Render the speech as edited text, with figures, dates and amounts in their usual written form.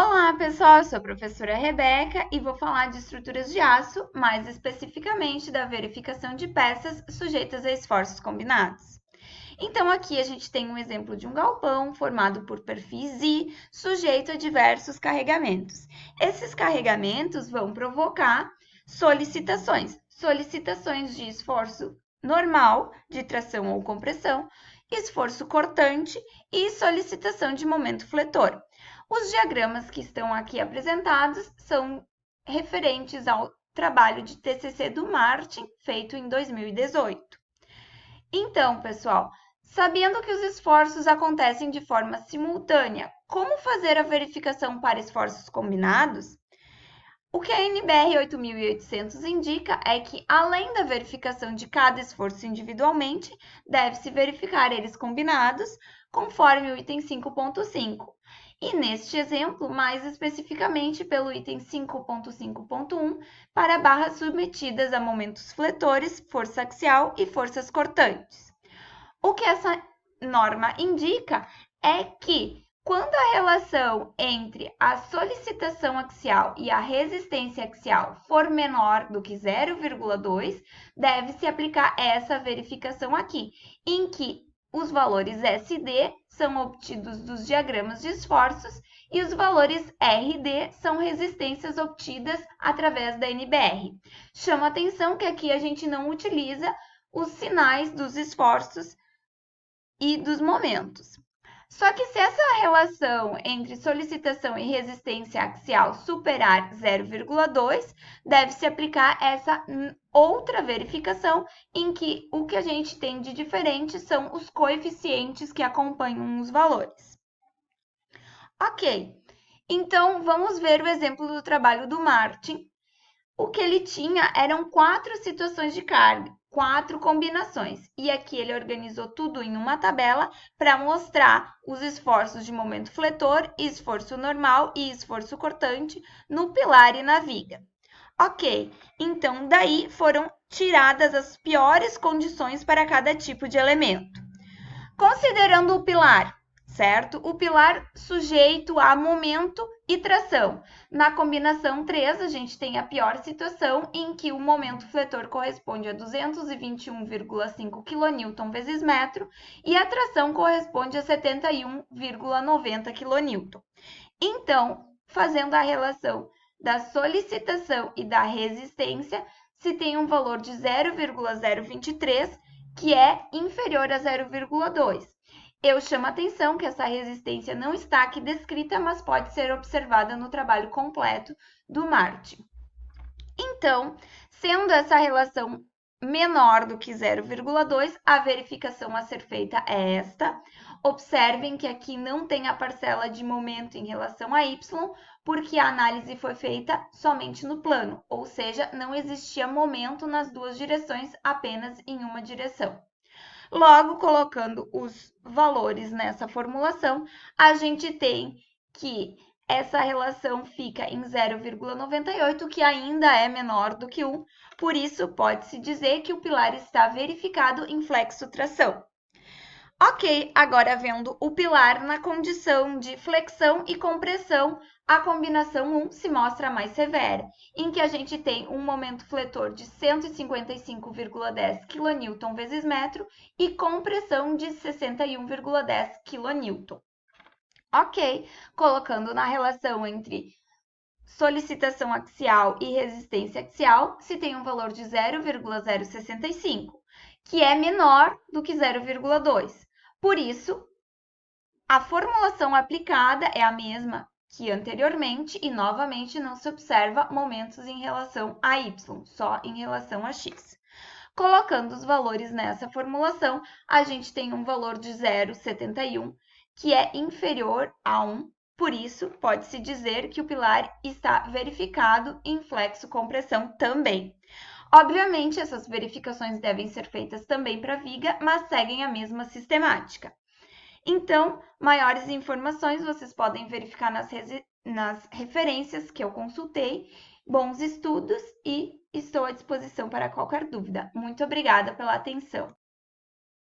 Olá, pessoal! Eu sou a professora Rebeca e vou falar de estruturas de aço, mais especificamente da verificação de peças sujeitas a esforços combinados. Então, aqui a gente tem um exemplo de um galpão formado por perfis I, sujeito a diversos carregamentos. Esses carregamentos vão provocar solicitações de esforço normal, de tração ou compressão, esforço cortante e solicitação de momento fletor. Os diagramas que estão aqui apresentados são referentes ao trabalho de TCC do Martin, feito em 2018. Então, pessoal, sabendo que os esforços acontecem de forma simultânea, como fazer a verificação para esforços combinados? O que a NBR 8800 indica é que, além da verificação de cada esforço individualmente, deve-se verificar eles combinados, conforme o item 5.5. E neste exemplo, mais especificamente pelo item 5.5.1, para barras submetidas a momentos fletores, força axial e forças cortantes. O que essa norma indica é que, quando a relação entre a solicitação axial e a resistência axial for menor do que 0,2, deve-se aplicar essa verificação aqui, em que os valores SD são obtidos dos diagramas de esforços e os valores RD são resistências obtidas através da NBR. Chama atenção que aqui a gente não utiliza os sinais dos esforços e dos momentos. Só que se essa relação entre solicitação e resistência axial superar 0,2, deve-se aplicar essa outra verificação em que o que a gente tem de diferente são os coeficientes que acompanham os valores. Ok, então vamos ver o exemplo do trabalho do Martin. O que ele tinha eram 4 situações de carga, 4 combinações. E aqui ele organizou tudo em uma tabela para mostrar os esforços de momento fletor, esforço normal e esforço cortante no pilar e na viga. Ok, então daí foram tiradas as piores condições para cada tipo de elemento. Considerando o pilar, certo? O pilar sujeito a momento e tração. Na combinação 3, a gente tem a pior situação em que o momento fletor corresponde a 221,5 kN vezes metro e a tração corresponde a 71,90 kN. Então, fazendo a relação da solicitação e da resistência, se tem um valor de 0,023, que é inferior a 0,2. Eu chamo a atenção que essa resistência não está aqui descrita, mas pode ser observada no trabalho completo do Martin. Então, sendo essa relação menor do que 0,2, a verificação a ser feita é esta. Observem que aqui não tem a parcela de momento em relação a y, porque a análise foi feita somente no plano, ou seja, não existia momento nas duas direções, apenas em uma direção. Logo, colocando os valores nessa formulação, a gente tem que essa relação fica em 0,98, que ainda é menor do que 1, por isso pode-se dizer que o pilar está verificado em flexo-tração. Ok, agora vendo o pilar na condição de flexão e compressão, a combinação 1 se mostra mais severa, em que a gente tem um momento fletor de 155,10 kN vezes metro e compressão de 61,10 kN. Ok, colocando na relação entre solicitação axial e resistência axial, se tem um valor de 0,065, que é menor do que 0,2. Por isso, a formulação aplicada é a mesma que anteriormente e, novamente, não se observa momentos em relação a y, só em relação a x. Colocando os valores nessa formulação, a gente tem um valor de 0,71, que é inferior a 1, por isso, pode-se dizer que o pilar está verificado em flexo-compressão também. Obviamente, essas verificações devem ser feitas também para a viga, mas seguem a mesma sistemática. Então, maiores informações vocês podem verificar nas referências que eu consultei. Bons estudos e estou à disposição para qualquer dúvida. Muito obrigada pela atenção.